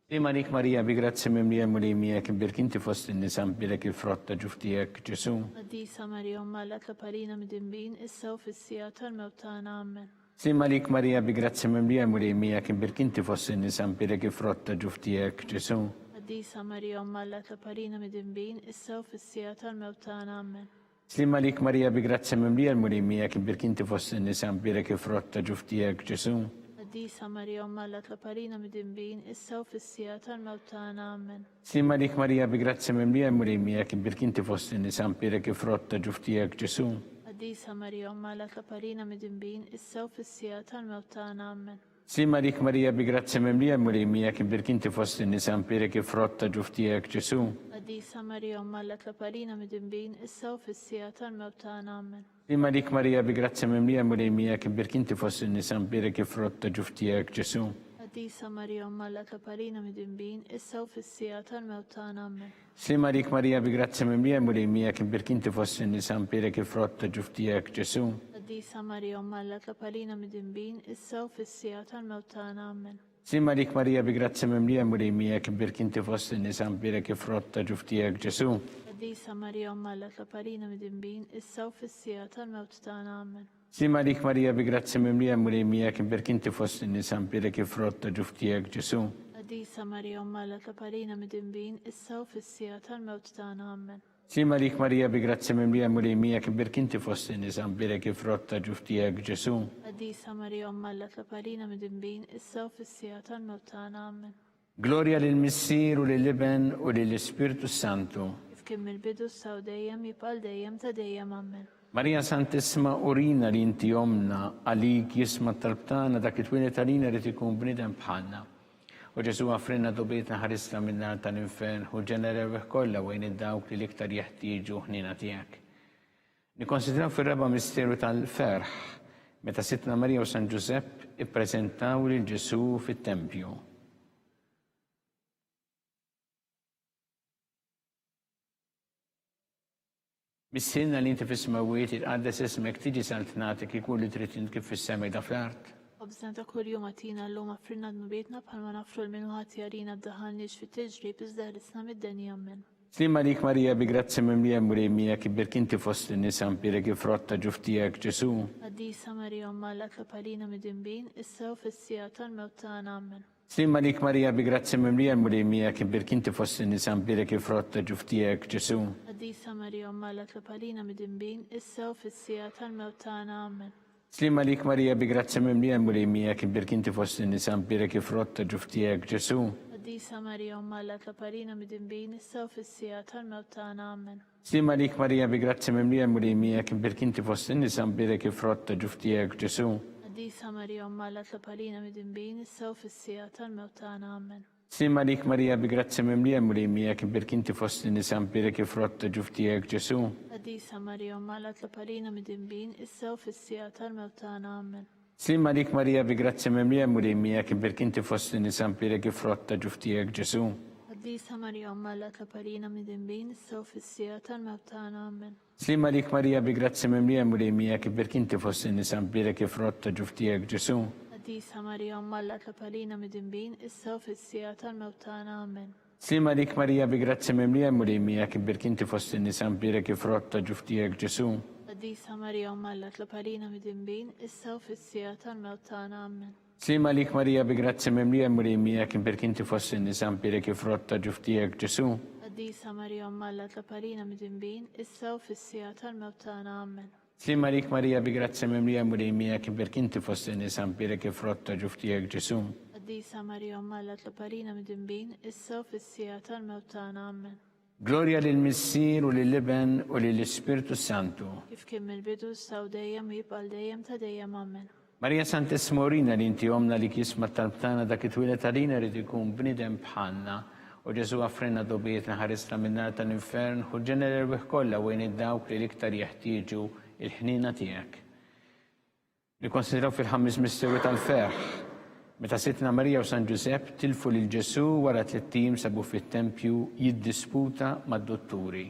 Speaker 2: Sima lik Marija bi grazzi memlija l-mulejmija kim birkanti fost in-nisa mpirek il-frotta ġuftijek Ġesu.
Speaker 3: Qaddisa Marija Umma Alla tlaparina mid-dinbin, issa u fis-sija tal-mewt tagħna. Amen.
Speaker 2: Sima lik Marija bi grazzi memlija l-mulejmija kim birkanti fost in-nisa mpirek il-frotta ġuftijek Ġesu.
Speaker 3: Qaddisa Marija Umma Alla tlaparina mid-dinbin, issa u fis-sija tal-mewt tagħna. Amen.
Speaker 2: Sima lik Marija bi grazzi memlija l-mulejmija kim birkanti fost in-nisa mpirek il-frotta ġuftijek Ġesu.
Speaker 3: Qaddisa Marija Umma Alla tlaparina mid-dinbin, issa u fis-sija tal-mewt tagħna. Amen.
Speaker 2: Sima lik Marija bi grazzi memlija l-mulejmija kim birkanti fost in-nisa mpirek il-frotta ġuftijek Ġesu.
Speaker 3: Qaddisa Marija Umma Alla tlaparina mid-dinbin, issa u fis-sija tal-mewt tagħna. Amen.
Speaker 2: Sima lik Marija bi grazzi memlija l-mulejmija kim birkanti fost in-nisa mpirek il-frotta ġuftijek Ġesu.
Speaker 3: Qaddisa Marija Umma Alla tlaparina mid-dinbin, issa u fis-sija tal-mewt tagħna. Amen.
Speaker 2: Sima lik Marija bi grazzi memlija l-mulejmija kim birkanti fost in-nisa mpirek il-frotta ġuftijek Ġesu.
Speaker 3: Qaddisa Marija Umma Alla tlaparina mid-dinbin, issa u fis-sija tal-mewt tagħna. Amen.
Speaker 2: Sima lik Marija bi grazzi memlija l-mulejmija kim birkanti fost in-nisa mpirek il-frotta ġuftijek Ġesu.
Speaker 3: Qaddisa Marija Umma Alla tlaparina mid-dinbin, issa u fis-sija tal-mewt tagħna. Amen.
Speaker 2: Sima lik Marija bi grazzi memlija l-mulejmija kim birkanti fost in-nisa mpirek il-frotta ġuftijek Ġesu.
Speaker 3: Qaddisa Marija Umma Alla tlaparina mid-dinbin, issa u fis-sija tal-mewt tagħna. Amen.
Speaker 2: Sima lik Marija bi grazzi memlija l-mulejmija kim birkanti fost in-nisa mpirek il-frotta ġuftijek Ġesu.
Speaker 3: Qaddisa Marija Umma Alla tlaparina mid-dinbin, issa u fis-sija tal-mewt tagħna. Amen.
Speaker 2: Slima lik Marija bi grazzi mimlija mulimija kibir kinti fost in-nisa mbirek frott ta' ġuftijek Ġesu.
Speaker 3: Qaddisa Marija Umm Alla tlab għalina mid-dinbin, issa u fis-sija tal-mewt tagħna. Amen.
Speaker 2: Gloria lill-Missier u lill-Iben u lill-Ispirtu Santu.
Speaker 3: Kif kien mill-bidu issa u dejjem jibqa' dejjem ta' dejjem. Amen.
Speaker 2: Marija Santissima urina li inti omna għalik jisma talbtana dak it-twilet għalina li tikun bnidem bħalna. U Ġesu għafrinna dobietna ħarisna minna tal-infern u ġenerew kollha wejn id-dawk li l-iktar jeħtieġu ħnina tiegħek. Nikkonsidraw fir-raba misteru tal-ferħ meta Sitna Marija u San Ġusepp ippreżentaw lil Ġesu fit-Tempju. Missilna li inti fis-smawiet itqaddes ismek tiġi saltnatek ikun li trid kif fis-semej da fl-art.
Speaker 3: Obżna ta' kull jum għatina l-lum għafrinna d-nubietna bħalma nafru l-minuħat jarina d-daħalniex fit-tiġrib iżda ħrisna mid-denja. Amen.
Speaker 2: Slima lik Marija bi grazzi mimlija mulimija kibir kinti fost in-nisa mpirek frotta ġuftijek Ġesu.
Speaker 3: Qaddisa Marija Umm Alla tlab għalina mid-dinbin, issa u fis-sija tal-mewt tagħna. Amen.
Speaker 2: Slima lik Marija bi grazzi mimlija mulimija kibir kinti fost in-nisa mpirek frotta ġuftijek Ġesu.
Speaker 3: Qaddisa Marija Umm Alla tlab għalina mid-dinbin, issa u fis-sija tal-mewt tagħna. Amen.
Speaker 2: Slima lik Marija bi grazzi mimlija mulimija kibir kinti fost in-nisa mpirek frotta ġuftijek Ġesu.
Speaker 3: Qaddisa Marija Umm Alla tlab għalina mid-dinbin, issa u fis-sija tal-mewt tagħna. Amen.
Speaker 2: Slima lik Marija bi grazzi mimlija mulimija kibir kinti fost in-nisa mpirek frotta ġuftijek Ġesu.
Speaker 3: Qaddisa Marija Umm Alla tlab għalina mid-dinbin, issa u fis-sija tal-mewt tagħna. Amen.
Speaker 2: Slima lik Marija bi grazzi mimlija mulimija kibir kinti fost in-nisa mpirek frotta ġuftijek Ġesu.
Speaker 3: Qaddisa Marija Umm Alla tlab għalina mid-dinbin, issa u fis-sija tal-mewt tagħna. Amen.
Speaker 2: Slima lik Marija bi grazzi mimlija mulimija kibir kinti fost in-nisa mpirek frotta ġuftijek Ġesu.
Speaker 3: Qaddisa Marija Umm Alla tlab għalina mid-dinbin, issa u fis-sija tal-mewt tagħna. Amen.
Speaker 2: Slima lik Marija bi grazzi mimlija mulimija kibir kinti fost in-nisa mpirek frotta ġuftijek Ġesu.
Speaker 3: Qaddisa Marija Umm Alla tlab għalina mid-dinbin, issa u fis-sija tal-mewt tagħna. Amen.
Speaker 2: Slima lik Marija bi grazzi mimlija mulimija kibir kinti fost in-nisa mpirek frotta ġuftijek Ġesu.
Speaker 3: Qaddisa Marija Umm Alla tlab għalina mid-dinbin, issa u fis-sija tal-mewt tagħna. Amen.
Speaker 2: Slima lik Marija bi grazzi mimlija mulimija kibir kinti fost in-nisa mpirek frotta ġuftijek Ġesu.
Speaker 3: Qaddisa Marija Umm Alla tlab għalina mid-dinbin, issa u fis-sija tal-mewt tagħna. Amen.
Speaker 2: Slima lik Marija bi grazzi mimlija mulimija kibir kinti fost in-nisa mpirek frotta ġuftijek Ġesu.
Speaker 3: Qaddisa Marija Umm Alla tlab għalina mid-dinbin, issa u fis-sija tal-mewt tagħna. Amen.
Speaker 2: Gloria lill-Missier u lill-Iben u lill-Ispirtu Santu.
Speaker 3: Kif kien mill-bidu issa u dejjem jibqa' dejjem ta' dejjem. Amen.
Speaker 2: Marija Santissima urina li inti omna li kisma talbtana dak it-twilet għalina li ikun bnidem bħalna u Ġesu għafrinna dobietna ħarisna minnar tal-infern u ġenerew kollha wejn id-dawk li l-iktar jeħtieġu il-ħnina tiegħek. Nikkonsidraw fil-ħames misteru tal-ferħ meta Sitna Marija u San Ġusepp tilfu lil Ġesu wara 3 tim sabu fit-tempju jiddisputa mad-dotturi.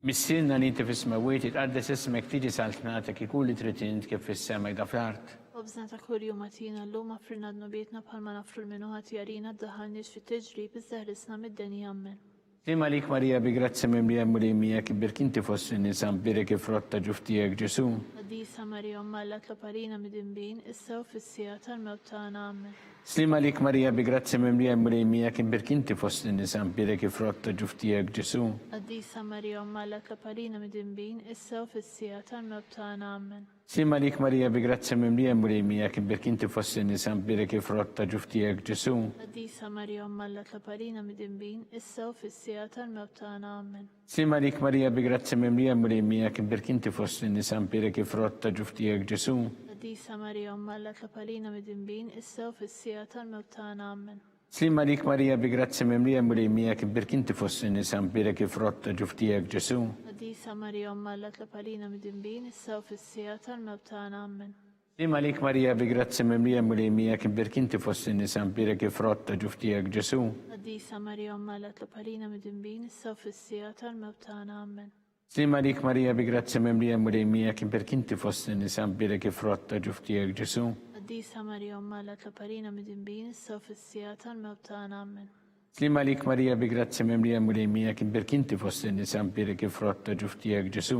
Speaker 2: Missilna li inti fis-smawiet itqaddes ismek tiġi saltnatek ikun li trid kif fis-semej da fl-art.
Speaker 3: Obżna ta' kull jum għatina l-lum għafrinna d-nubietna bħalma nafru l-minuħat jarina d-daħalniex fit-tiġrib iżda ħrisna mid-denja. Amen.
Speaker 2: Slima lik Marija bi grazzi mimlija mulimija kibir kinti fost in-nisa mpirek frotta ġuftijek Ġesu.
Speaker 3: Qaddisa Marija Umm Alla tlab għalina mid-dinbin, issa u fis-sija tal-mewt tagħna. Amen.
Speaker 2: Slima lik Marija bi grazzi mimlija mulimija kibir kinti fost in-nisa mpirek frotta ġuftijek Ġesu.
Speaker 3: Qaddisa Marija Umm Alla tlab għalina mid-dinbin, issa u fis-sija tal-mewt tagħna. Amen.
Speaker 2: Slima lik Marija bi grazzi mimlija mulimija kibir kinti fost in-nisa mpirek frotta ġuftijek Ġesu.
Speaker 3: Qaddisa Marija Umm Alla tlab għalina mid-dinbin, issa u fis-sija tal-mewt tagħna. Amen.
Speaker 2: Slima lik Marija bi grazzi mimlija mulimija kibir kinti fost in-nisa mpirek frotta ġuftijek Ġesu.
Speaker 3: Qaddisa Marija Umm Alla tlab għalina mid-dinbin, issa u fis-sija tal-mewt tagħna. Amen.
Speaker 2: Slima lik Marija bi grazzi mimlija mulimija kibir kinti fost in-nisa mpirek frotta ġuftijek Ġesu.
Speaker 3: Qaddisa Marija Umm Alla tlab għalina mid-dinbin, issa u fis-sija tal-mewt tagħna. Amen.
Speaker 2: Slima lik Marija bi grazzi mimlija mulimija kibir kinti fost in-nisa mpirek frotta ġuftijek Ġesu.
Speaker 3: Qaddisa Marija Umm Alla tlab għalina mid-dinbin, issa u fis-sija tal-mewt tagħna. Amen.
Speaker 2: Slima lik Marija bi grazzi mimlija mulimija kibir kinti fost in-nisa mpirek frotta ġuftijek Ġesu.
Speaker 3: Qaddisa Marija Umm Alla tlab għalina mid-dinbin, issa u fis-sija tal-mewt tagħna. Amen.
Speaker 2: Slima lik Marija bi grazzi mimlija mulimija kibir kinti fost in-nisa mpirek frotta ġuftijek Ġesu.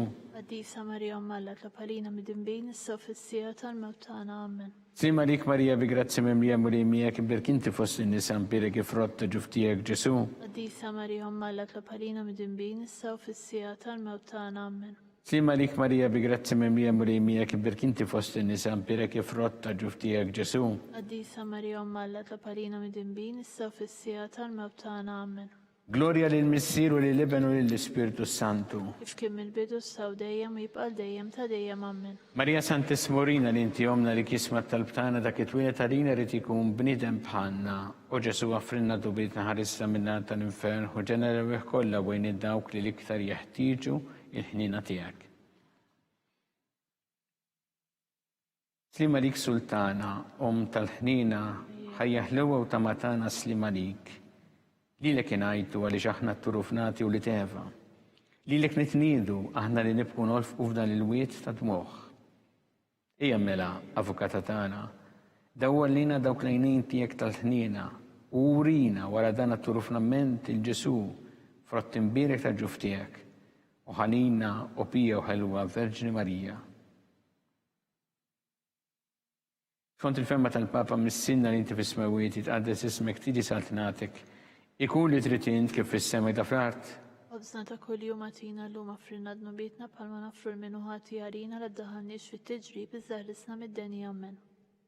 Speaker 3: Qaddisa Marija Umma Alla tlab għalina mid-dinbin issa fis-sija tal-mewt tagħna. Amen.
Speaker 2: Slima lik Marija bi grazzi mimlija mulejmija kibir kinti fost in-nisa mpirek ifrotta ġuftijek Ġesu.
Speaker 3: Qaddisa Marija Umma Alla tlab għalina mid-dinbin issa fis-sija tal-mewt tagħna. Amen.
Speaker 2: Slima lik Marija bi grazzi mimlija mulejmija kibir kinti fost in-nisa mpirek ifrotta ġuftijek Ġesu.
Speaker 3: Qaddisa Marija Umma Alla tlab għalina mid-dinbin issa fis-sija tal-mewt tagħna. Amen.
Speaker 2: Gloria lil Missier u lil Ibn u lil Spiritu Santu.
Speaker 3: Kif kien mill-bidu saw dejjem u jibqa' dejjem ta' dejjem. Amen.
Speaker 2: Marija Santismorina li inti omna li kisma tal-btana dak it-twilet għalina rrid ikun bniedem bħalna. U Ġesu għafrinna dubit naħarissa minna tal-infern u ġenerawih kollha bejn id-dawk li l-iktar jeħtieġu il-ħnina tiegħek. Slima lik Sultana, tal-ħnina, ħajja ħluwa u tamatana slima lik. Lilek ingħajtu għaliex aħna t-turufnati u li teva. Lilek nitniedu aħna li nibqu nolfqu f'dan il-wiet ta' dmuħ. Ejja mela, avukata tagħna, dawwallina dawk l-għajnejn tiegħek tal-ħniena u urina wara dan it-turufnament il-Ġesu frott imbierek tal-ġuf tiegħek u ħanina u pija u ħelwa Verġni Marija. Skont il-femma tal-Papa mis-sinna li inti fis-smawiet tqaddes ismek tiġi saltnatek ikun li trid int kif fis-sema ta' fl-art.
Speaker 3: Obżna ta' kuljum għatina llum affrinna dnubietna bħalma naffru l-minuħati għarina la ddaħħalniex fit-tiġrib iżżarrisna mid-denja. Amen.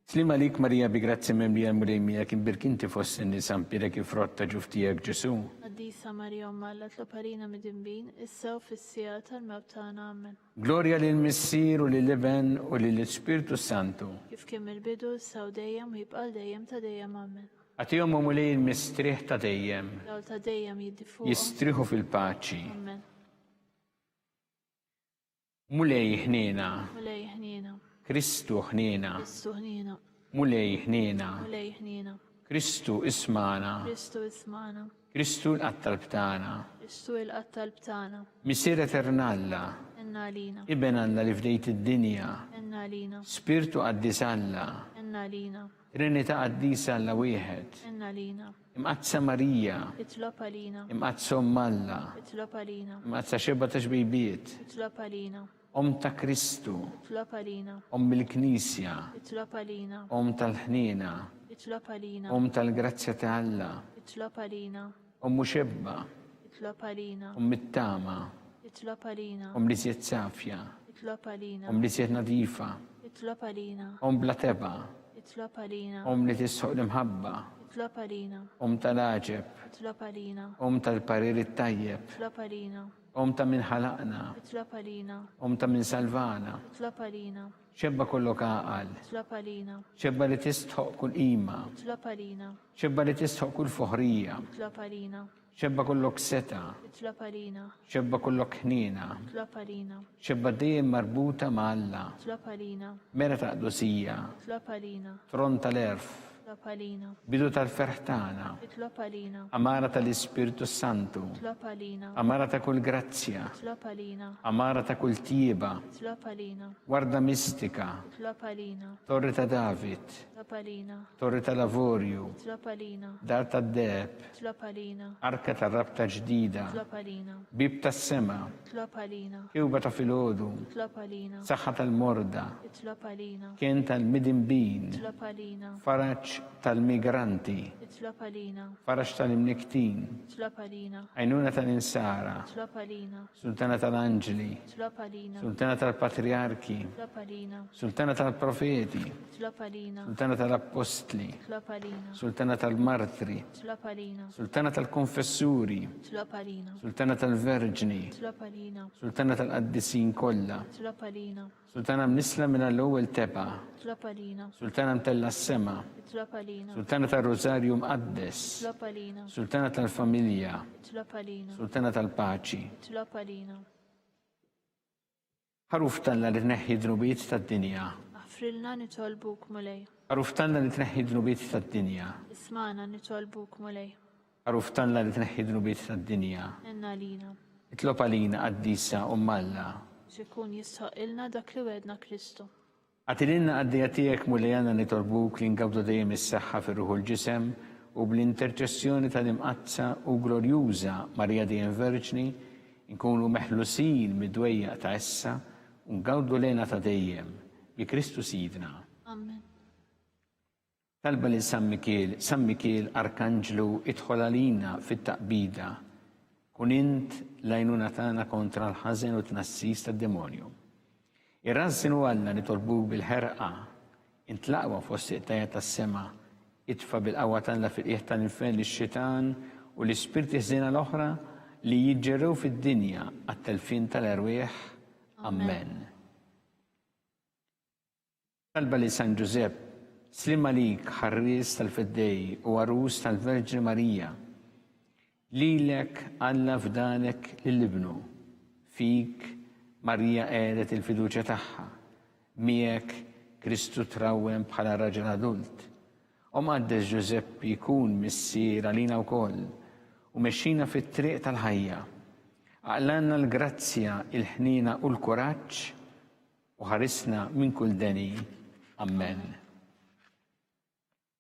Speaker 2: Slima lik Marija bi grazzi mimlija mulejmija kien birkinti fost in-nisa mpirek ifrotta ġuftijek Ġesu.
Speaker 3: Qaddisa Marija Umma Alla tlab għalina mid-dinbin issa fis-sija tal-mewt tagħna. Amen.
Speaker 2: Gloria lil Missier u lil Ibn u lil Spiritu Santu.
Speaker 3: Kif kien mill-bidu saw dejjem u jibqa' dejjem ta' dejjem. Amen.
Speaker 2: Għatihom u mulej il-mistrieħ ta' dejjem.
Speaker 3: Dawl ta' dejjem jiddifuqhom.
Speaker 2: Jistriħu fil-paċi.
Speaker 3: Amen.
Speaker 2: Mulej ħniena.
Speaker 3: Mulej ħniena.
Speaker 2: Kristu ħniena.
Speaker 3: Kristu ħniena.
Speaker 2: Mulej ħniena.
Speaker 3: Mulej ħniena.
Speaker 2: Kristu ismana.
Speaker 3: Kristu ismana.
Speaker 2: Kristu l-qattalb tagħna.
Speaker 3: Kristu l-qattalb tagħna.
Speaker 2: Missier eternalla.
Speaker 3: Enna lina.
Speaker 2: Ibn Alla li fdejt id-dinja.
Speaker 3: Enna lina.
Speaker 2: Spiritu qaddis Alla.
Speaker 3: Enna lina.
Speaker 2: Trinità qaddisa Alla wieħed.
Speaker 3: Enna lina.
Speaker 2: Imqazza Marija.
Speaker 3: Itlob għalina.
Speaker 2: Imqazza Alla.
Speaker 3: Itlob għalina.
Speaker 2: Imqazza xebba ta' xbejbiet.
Speaker 3: Itlob għalina.
Speaker 2: Ta' Kristu.
Speaker 3: Itlob għalina.
Speaker 2: Il-Knisja.
Speaker 3: Itlob għalina.
Speaker 2: Tal-ħniena.
Speaker 3: Itlob għalina.
Speaker 2: Tal-grazzja ta' Alla.
Speaker 3: Itlob għalina.
Speaker 2: Xebba.
Speaker 3: Itlob għalina.
Speaker 2: It-tama.
Speaker 3: Itlob għalina.
Speaker 2: Li siet safja.
Speaker 3: Itlob għalina.
Speaker 2: Li siet nadifa.
Speaker 3: Itlob għalina.
Speaker 2: Bla teba.
Speaker 3: Itlob għalina.
Speaker 2: Li tisħoq l-imħabba.
Speaker 3: Itlob għalina.
Speaker 2: Tal-aġeb.
Speaker 3: Itlob għalina.
Speaker 2: Tal-parir it-tajjeb.
Speaker 3: Itlob għalina.
Speaker 2: Ta' min ħalaqna.
Speaker 3: Itlob għalina.
Speaker 2: Ta' min salvana.
Speaker 3: Itlob għalina.
Speaker 2: Xebba kollok għaqal.
Speaker 3: Itlob għalina.
Speaker 2: Xebba li tistħoq kull qima.
Speaker 3: Itlob għalina.
Speaker 2: Xebba li tistħoq kull foħrija.
Speaker 3: Itlob għalina.
Speaker 2: Xebba kollok seta.
Speaker 3: Itlob għalina.
Speaker 2: Xebba kollok ħnina.
Speaker 3: Itlob għalina.
Speaker 2: Xebba dejjem marbuta ma' Alla.
Speaker 3: Itlob għalina.
Speaker 2: Mera ta' qdusija.
Speaker 3: Itlob għalina.
Speaker 2: Tron tal-erf.
Speaker 3: Itlob għalina.
Speaker 2: Bidu tal-ferħ tagħna.
Speaker 3: Itlob għalina.
Speaker 2: Amara tal-Ispiritu Santu.
Speaker 3: Itlob għalina.
Speaker 2: Amara ta' kull grazzja.
Speaker 3: Itlob għalina.
Speaker 2: Amara ta' kull tieba.
Speaker 3: Itlob għalina.
Speaker 2: Warda mistika.
Speaker 3: Itlob għalina.
Speaker 2: Torri ta' David.
Speaker 3: Itlob għalina.
Speaker 2: Torri ta' Lavorju.
Speaker 3: Itlob għalina.
Speaker 2: Dar ta' Deb.
Speaker 3: Itlob għalina.
Speaker 2: Arka ta' rabta ġdida.
Speaker 3: Itlob għalina.
Speaker 2: Bib ta' sema.
Speaker 3: Itlob għalina.
Speaker 2: Kiwba ta' filgħodu.
Speaker 3: Itlob għalina.
Speaker 2: Saħħa tal-morda.
Speaker 3: Itlob għalina.
Speaker 2: Kien tal-midinbin.
Speaker 3: Itlob għalina.
Speaker 2: Faraġġ tal-migranti.
Speaker 3: Itlob għalina.
Speaker 2: Faraġġ tal-imniktin.
Speaker 3: Itlob għalina.
Speaker 2: Għajnuna tal-insara.
Speaker 3: Itlob għalina.
Speaker 2: Sultana tal-anġeli.
Speaker 3: Itlob għalina.
Speaker 2: Sultana tal-patriarki.
Speaker 3: Itlob għalina.
Speaker 2: Sultana tal-profeti.
Speaker 3: Itlob għalina.
Speaker 2: Sultana tal-apostli.
Speaker 3: Itlob għalina.
Speaker 2: Sultana tal-martri.
Speaker 3: Itlob għalina.
Speaker 2: Sultana tal-konfessuri.
Speaker 3: Itlob għalina.
Speaker 2: Sultana tal-verġni.
Speaker 3: Itlob għalina.
Speaker 2: Sultana tal-qaddisin kollha.
Speaker 3: Itlob għalina.
Speaker 2: Sultana mnisla minn l-ewwel teba.
Speaker 3: Itlob għalina.
Speaker 2: Sultana mtella s-sema.
Speaker 3: Itlob għalina.
Speaker 2: Sultana tal-Rosarju mqaddes.
Speaker 3: Itlob għalina.
Speaker 2: Sultana tal-familja.
Speaker 3: Itlob għalina.
Speaker 2: Sultana tal-paċi.
Speaker 3: Itlob għalina.
Speaker 2: Ħaruf talla li tneħħi dnubiet tad-dinja.
Speaker 3: Aħfrilna nitolbuk mulej.
Speaker 2: Ħaruf talla li tneħħi dnubiet tad-dinja.
Speaker 3: Ismana nitolbuk mulej.
Speaker 2: Ħaruf talla li tneħħi dnubiet tad-dinja.
Speaker 3: Enna lina.
Speaker 2: Itlob għalina qaddisa Alla.
Speaker 3: Xikun jistħoqilna dak li wedna Kristu.
Speaker 2: Għatililna għaddija tiegħek mulejana nitolbuk li ngawdu dejjem is-saħħa fir-ruħu l-ġisem u bl-interċessjoni tal-imqazza u glorjuża Marija dejjem Verġni nkunu meħlusin mid-dwejjaq ta' issa ungawdu lejna ta' dejjem bi Kristu Sidna.
Speaker 3: Amen.
Speaker 2: Talba li San Mikil Arkanġlu idħol għalina fit-taqbida kun int lajnuna tagħna kontra l-ħażen u tnassis tad-demonju. Ir-rażżinu għalna nitolbuk bil-ħerqa intlaqwa fost iqtajja tas-sema itfa' bil-qawwa tagħna fil-qiegħ tal-infern lix-xitan u l-ispirti ħżiena l-oħra li jiġġerrew fid-dinja għat-telfin tal-erwieħ. Amen. Talba li San Ġusepp, slim għalik ħarries tal-Fiddej u għarus tal-Verġi Marija, lilek Alla fdanek lill-ibnu, fik Marija qiegħdet il-fiduċja tagħha, miegħek Kristu trawwem bħala raġel adult. Qaddes Ġusepp jkun missier għalina wkoll u mexxina fit-triq tal-ħajja. Aqlanna l-grazzja, il-ħnina u l-kuraġġ u ħarisna minn kull deni. Amen.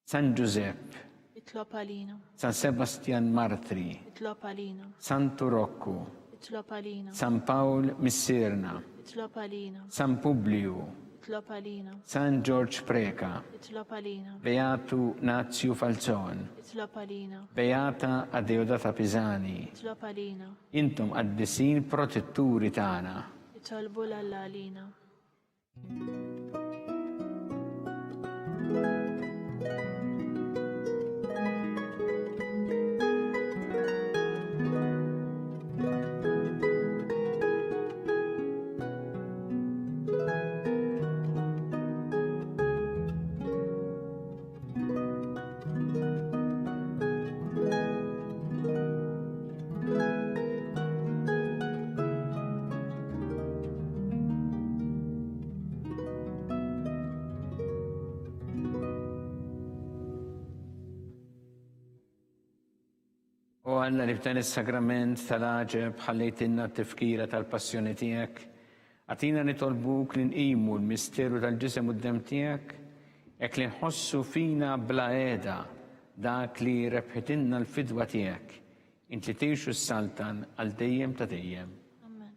Speaker 2: San Ġusepp,
Speaker 3: Itlob għalina.
Speaker 2: San Sebastian Martri,
Speaker 3: Itlob għalina.
Speaker 2: Santu Rocco,
Speaker 3: Itlob għalina.
Speaker 2: San Pawl Missirna,
Speaker 3: Itlob għalina.
Speaker 2: San Publiu,
Speaker 3: Itlob għalina.
Speaker 2: San George Preka,
Speaker 3: Itlob għalina.
Speaker 2: Beatu Nazio Falzon,
Speaker 3: Itlob għalina.
Speaker 2: Beata Adeodata Pisani,
Speaker 3: Itlob għalina.
Speaker 2: intom qaddisin protetturi tagħna.
Speaker 3: Itolbu l-Alla għalina.
Speaker 2: U Alla li f'dan is-sagrament tal-għaġeb ħallejtinna t-tifkira tal-passjoni tiegħek, għatina nitolbuk li nqimu l-misteru tal-ġisem u d-dem tiegħek, hekk li nħossu fina bla qiegħda dak li rebħitinna l-fidwa tiegħek, int li tgħixu s-saltan għal dejjem ta' dejjem.
Speaker 3: Amen.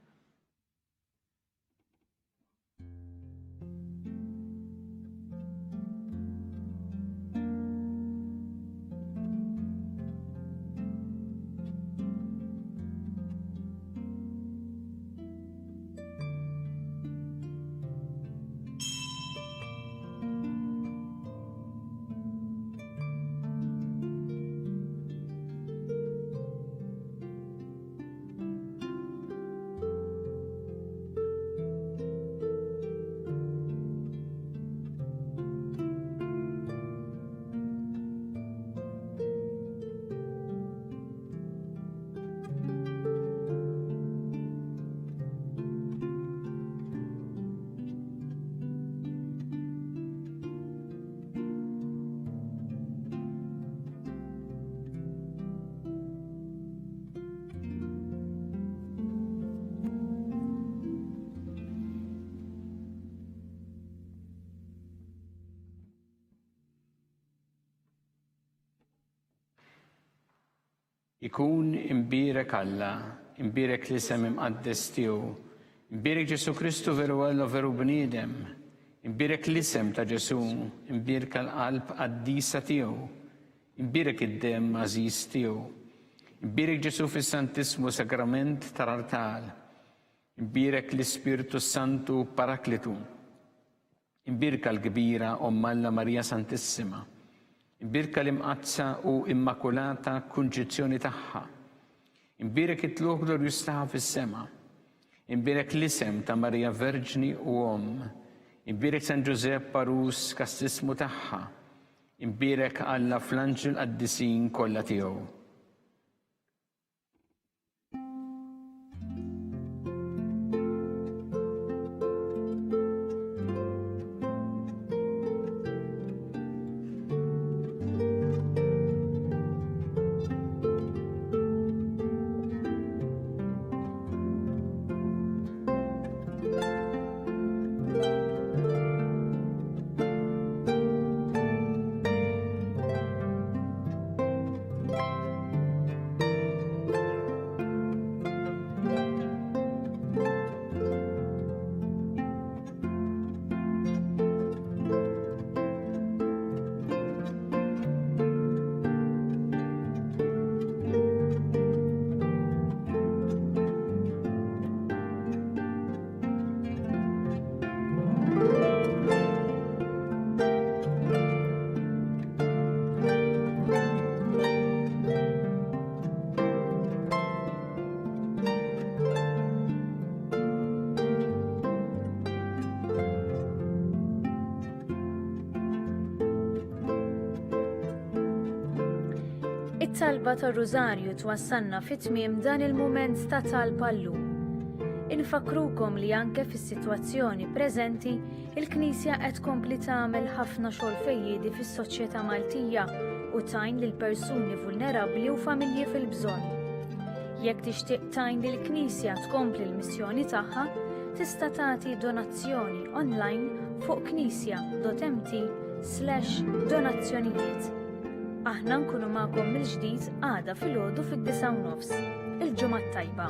Speaker 2: Ikun imbirek Alla, imbirek l-isem imqaddes tiegħu, imbirek Ġesu Kristu veru Alla veru bniedem, imbirek l-isem ta' Ġesu, imbirek l-qalb qaddisa tiegħu, imbirek id-dem għażiż tiegħu, imbirek Ġesu fis-Santismu Sagrament tal-Artal, imbirek l-Ispirtu Santu Paraklitu, imbirek l-kbira Omm Alla Marija Santissima, imbirka l-imqazza u immakulata kunġizzjoni tagħha. Imbirek it-tluq glorjus tagħha fis-sema. Imbirek l-isem ta' Marija Verġni u Omm. Imbirek San Ġusepp Parus kastismu tagħha. Imbirek Alla fl-anġel qaddisin kollha tiegħu.
Speaker 1: It-talba tar-Rużarju twassalna fit-tmiem dan il-mument ta' talba llum. Infakrukom li anke fis-sitwazzjoni preżenti il-Knisja qed tkompli tagħmel ħafna xogħol fejjiedi fis-soċjetà Maltija u tajn lil persuni vulnerabbli u familji fil-bżonn. Jekk tixtieq tajn lill-Knisja tkompli l-missjoni tagħha, tista' tagħti donazzjoni online fuq knisja.mt/donazzjonijiet. Aħna nkunu magħkom mill-ġdid għada filgħodu fid-9:30. Il-ġimgħa tajba.